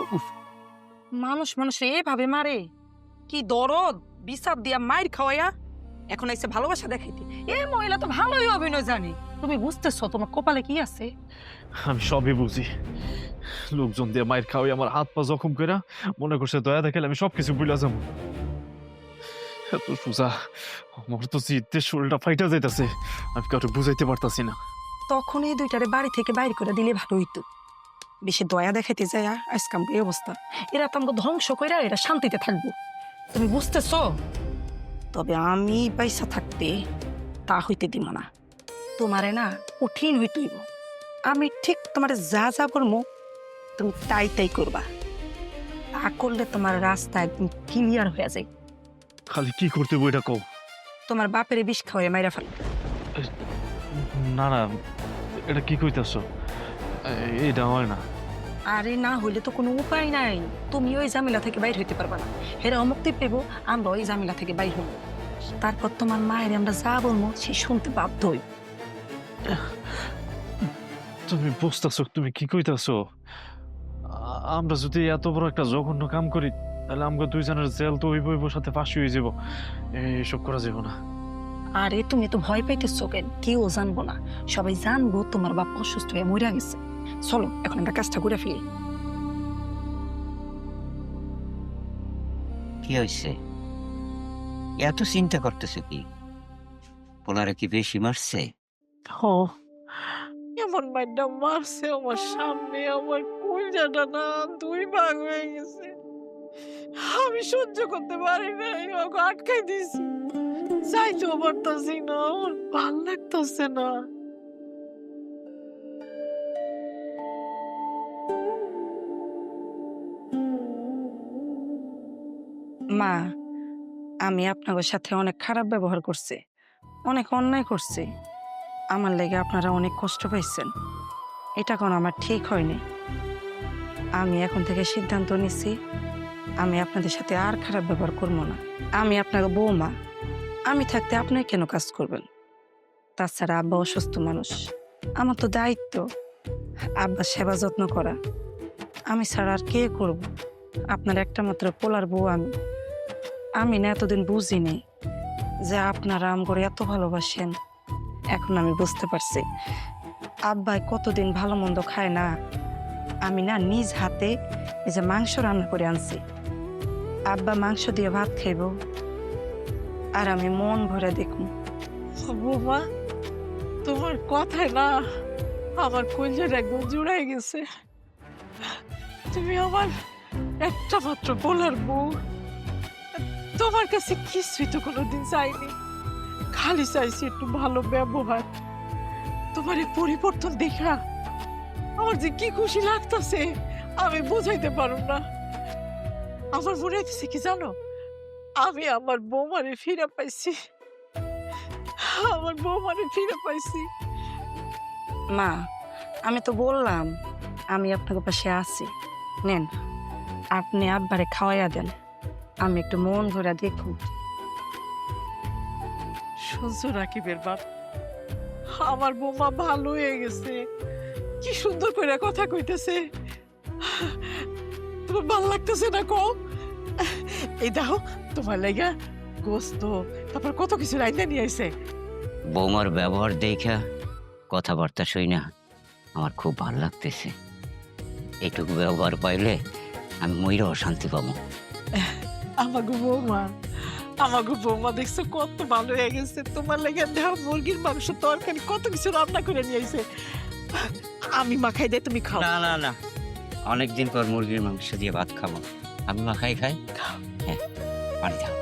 উফ, মানুষ মানুষে এভাবে মারে? কি দরদ! বিচার দিয়া মাইর খাওয়াইয়া এখন এসে ভালোবাসা দেখাইতে। এ মহিলা তো ভালোই অভিনয় জানে। তুমি বুঝতেছো তোমার কপালে কি আছে? আমি সবই বুঝি। লোকজন দিয়ে মাইর খাওয়াই আমার হাত পা জখম করে মনে করছে দয়া দেখালে আমি সবকিছু ভুলে যাবো। এত সোজা আমার তো জিততে শরীরটা ফাইটা যাইতাছে, আমি কাউকে বুঝাইতে পারতাছি না। তখন এই দুইটারে বাড়ি থেকে বাইর করে দিলে ভালো হইতো। বেশি দয়া দেখাইতে যায় আজকাম এই অবস্থা। এরা তো আমাকে ধ্বংস কইরা এরা শান্তিতে থাকবো। তুমি বুঝতেছো? তবে আমি পয়সা থাকতে তা হইতে দিব না। তোমারে না কঠিন হইতেইব। আমি ঠিক তোমারে যা যা বলবো তুমি তাই তাই করবা। তা করলে তোমার রাস্তা একদম ক্লিয়ার হয়ে যায়। খালি কি করতে বই এটা কও। তোমার বাপের বিষ খাওয়াই মাইরা ফেল। না না, এটা কি কইতাছো? এটা হয় না। আরে না হইলে তো কোনো উপায় নাই। তুমি ওই ঝামেলা থেকে বাইর হইতে পারবা না। হেরা মুক্তি পেবো, আমরা ওই ঝামেলা থেকে বাইর হবো। তারপর তোমার মায়ের আমরা যা বলবো সে শুনতে বাধ্য হই। তুমি বুঝতেছো তুমি কি কইতাছো? আমরা যদি এত বড় একটা জঘন্য কাম করি তাহলে আমরা দুইজনের জেল তো হইব হইব, সাথে ফাঁসি হয়ে যাব। এইসব করা যাব না। আরে তুমি তো ভয় পাইতেছো কেন? কেউ জানবো না, সবাই জানবো তোমার বাপ অসুস্থ হয়ে মরে গেছে। চলো এখন আমরা কাজটা করে ফেলি। কি হয়েছে? এত চিন্তা করতেছে কি? পোলারে কি বেশি মারছে? এমন মাইন্ডা মারছে আমার সামনে, আমার কলিজাটা না দুই ভাগ হয়ে গেছে। আমি সহ্য করতে পারি নাই, ওকে আটকাই দিছি। যাইতেও পারতাছি না, আমার ভাল লাগতেছে না। মা, আমি আপনাদের সাথে অনেক খারাপ ব্যবহার করছি, অনেক অন্যায় করছি। আমার লেগে আপনারা অনেক কষ্ট পাইছেন। এটা কোনো আমার ঠিক হয়নি। আমি এখন থেকে সিদ্ধান্ত নিছি আমি আপনাদের সাথে আর খারাপ ব্যবহার করবো না। আমি আপনাকে বৌমা, আমি থাকতে আপনি কেন কাজ করবেন? তাছাড়া আব্বা অসুস্থ মানুষ, আমার তো দায়িত্ব আব্বার সেবা যত্ন করা। আমি ছাড়া আর কে করব? আপনার একটা মাত্র পোলার বউ আমি। আমি না এতদিন বুঝিনি যে আপনারা আম করে এত ভালোবাসেন। এখন আমি বুঝতে পারছি আব্বাই কতদিন ভালো মন্দ খায় না। আমি না নিজ হাতে এই যে মাংস রান্না করে আনছি, আব্বা মাংস দিয়ে ভাত খাইব আর আমি মন ভরে দেখব। বৌমা, তোমার কথায় না আমার কলিজাটা একদম জুড়াই গেছে। তুমি আমার একটা মাত্র বলার বউ। তোমার কাছে কিছুই তো কোনোদিন চাইনি, খালি চাইছি একটু ভালো ব্যবহার। তোমার এই পরিবর্তন দেখা আমার যে কি খুশি লাগতেছে আমি বুঝাইতে পারব না। আমার মনে হইতেছে কি জানো, আমি আমার বৌমারে ফিরে পাইছি, আমার বৌমারে ফিরে পাইছি। মা, আমি তো বললাম আমি আপনার পাশে আছি। নেন, আপনি আব্বারে খাওয়াইয়া দেন, আমি একটু মন ভরে দেখুন। শুনছো রাকিবের বাপ, আমার বৌমা ভালো হয়ে গেছে, কি সুন্দর করে কথা কইতেছে। তোমার ভালো লাগতেছে না কও? এই দেখো তোমার লাগা গোস্ত, তারপর কত কিছু রাইন্দা নিয়ে আইছে। বৌমার ব্যবহার দেখা, কথাবার্তা শুই না আমার খুব ভালো লাগতেছে। এইটুকু ব্যবহার পাইলে আমি ময়ূরও শান্তি পাবো। আমাগো বৌমা, আমাগো বৌমা দেখছো কত ভালো হয়ে গেছে। তোমার লাগে দেহ মুরগির মাংস তরকারি কত কিছু রান্না করে নিয়ে আইছে। আমি মাখাই দে, তুমি খাও। না না না, অনেকদিন পর মুরগির মাংস দিয়ে ভাত খাবো। আমি মাখাই খাই। হ্যাঁ, পানি দাও।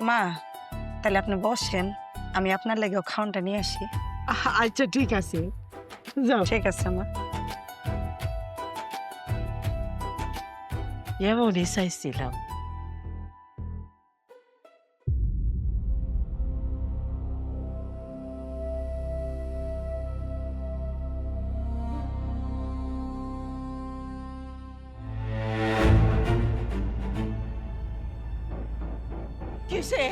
মা, তাহলে আপনি বসেন, আমি আপনার লাগেও খাওয়ানটা নিয়ে আসি। আচ্ছা ঠিক আছে, যাও। ঠিক আছে মা। এমনই চাইছিলাম। হয়েছে?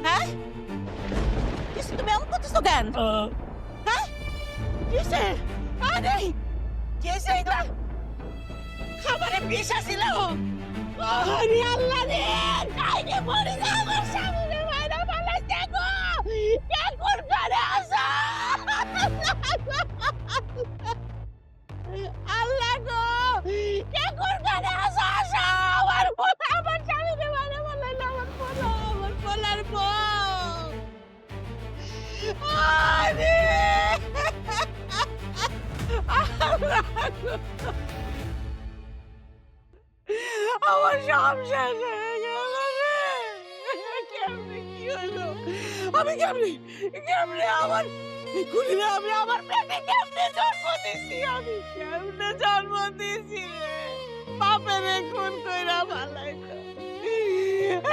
হ্যাঁ কিছু তুমি এমন করতেছো কেন? হ্যাঁ কিসে? আরে কিসে এগুলা? খাবারে বিষ ছিল। আরে আল্লাহ রে, কাইনে মরে যা আমার সামনে মাইরা ফালাইছে গো। কে কোন ঘরে আসা? আল্লাহ গো, কে কোন ঘরে আসা? আসা আমার পোলা, আমার সামনে মাইরা ফালাইলো আমার পোলা, আমার পোলার বউ। আরে আল্লাহ গো, আমার সব শেষ হয়ে গেল রে। কেমনে কি হলো? আমি কেমনে আমার খুলিরে আমি আমার পেটে কেমনে জন্ম দিছি? আমি কেমনে জন্ম দিছি রে? বাপের খুন কইরা ফালাইলো।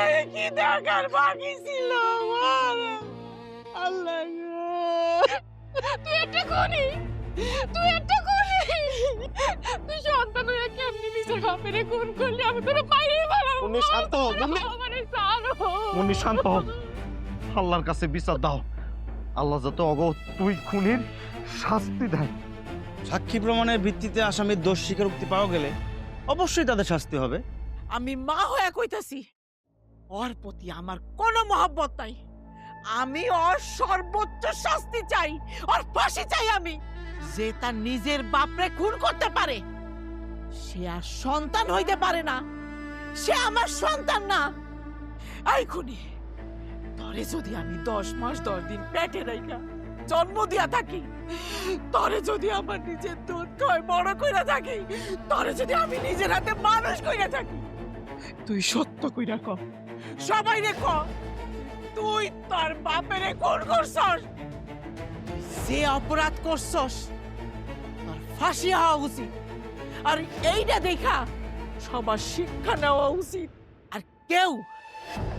আরে কি দেখার বাকি ছিল আমার? আল্লাহ গো, তুই একটা খুনি, তুই একটা খুনি। তুই সন্তান হয়ে কেমনি নিজের বাপেরে খুন করলি? আমি তোর পাইরে মারাবো। মুন্নি শান্ত হও, মুন্নি। আমারে ছাড়ো। মুন্নি শান্ত হও, আল্লাহর কাছে বিচার দাও। আল্লাহ যত তুই খুনির শাস্তি দেয়। সাক্ষী প্রমাণের ভিত্তিতে আসামির দোষ স্বীকারোক্তি পাওয়া গেলে অবশ্যই তাদের শাস্তি হবে। আমি মা হয়ে কইতাছি, ওর প্রতি আমার কোনো মহব্বত নাই। আমি ওর সর্বোচ্চ শাস্তি চাই, ওর ফাঁসি চাই আমি। যে তার নিজের বাপরে খুন করতে পারে সে আর সন্তান হইতে পারে না, সে আমার সন্তান না। এই খুনি, তরে যদি আমি 10 মাস 10 দিন পেটে রাইখা জন্ম দিয়া থাকি, তরে যদি আমার নিজের দুধ খাই বড় কইরা থাকি, তরে যদি আমি নিজের হাতে মানুষ কইরা থাকি, তুই সত্য কইরা ক, সবাই রে ক, তুই তোর বাপেরে খুন করছস। যে অপরাধ করছস তোর ফাঁসি হওয়া উচিত। আর এইটা দেখা সবার শিক্ষা নেওয়া উচিত। আর কেউ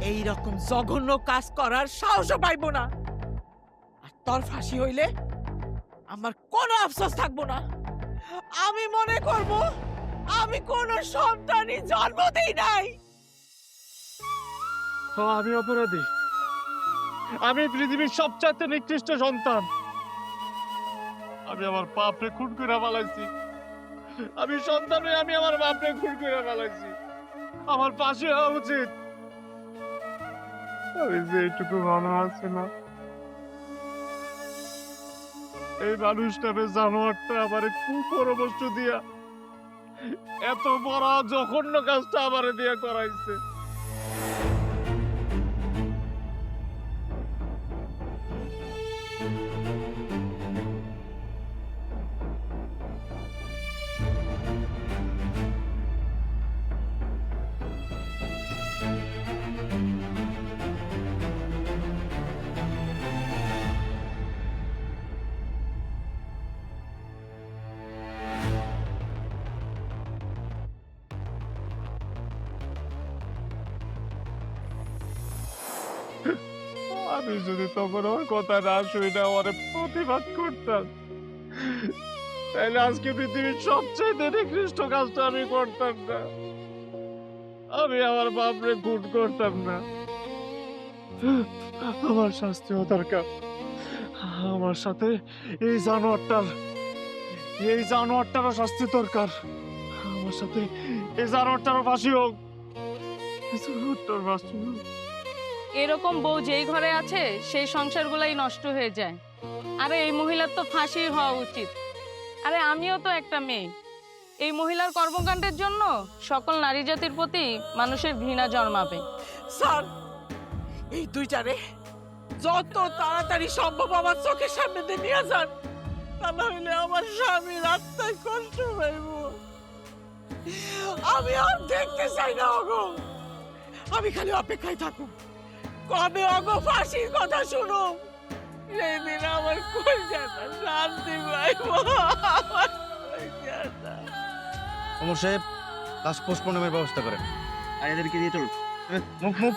এই রকম জঘন্য কাজ করার সাহসও পাইব না। আর তোর ফাঁসি হইলে আমার কোনো আফসোস থাকবো না। আমি মনে করব আমি কোনো সন্তানই জন্ম দেই নাই। আমি অপরাধী, আমি পৃথিবীর সবচাইতে নিকৃষ্ট সন্তান। আমি আমার বাপরে খুন করে ফেলাইছি। আমি সন্তান হয়ে আমি আমার বাপরে খুন করে ফেলাইছি। আমার পাশে হওয়া উচিত। আমি যে এইটুকু ভালো আছে না, এই মানুষটা জানোয়ারটা আমার কুপরামর্শ দিয়া এত বড় জঘন্য কাজটা আমারে দিয়া করাইছে। আমি যদি তখন ওর কথা না শুনে ওরে প্রতিবাদ করতাম, তাহলে আজকে পৃথিবীর সবচেয়ে নিকৃষ্ট কাজটা আমি করতাম না। আমি আমার বাপরে খুন করতাম না। আমার শাস্তিও দরকার। আমার সাথে এই জানোয়ারটারও শাস্তি দরকার। আমার সাথে এই জানোয়ারটারও ফাঁসি হোক। এই জানোয়ারটার ফাঁসি হোক। এরকম বউ যেই ঘরে আছে সেই সংসারগুলাই নষ্ট হয়ে যায়। আরে এই মহিলার তো ফাঁসি হওয়া উচিত। আরে আমিও তো একটা মেয়ে। এই মহিলার কর্মকাণ্ডের জন্য সকল নারী জাতির প্রতি মানুষের ঘৃণা জন্মাবে। স্যার, এই দুইটারে যত তাড়াতাড়ি সম্ভব আমার চোখের সামনে দিয়ে নিয়ে যান, তা নাহলে আমার স্বামীর আত্মায় কষ্ট পাইব। আমি আর দেখতে চাই না ওগো। আমি খালি অপেক্ষায় থাকুক কবে ওগো ফাঁসির কথা শুনো। সেই দিন আমার কলজাটা শান্তি পাইব। আমার কলজাটা। অমর সাহেব লাশ পোস্টমর্টমের ব্যবস্থা করেন। আর এদেরকে দিয়ে চলুন। মুখ মুখ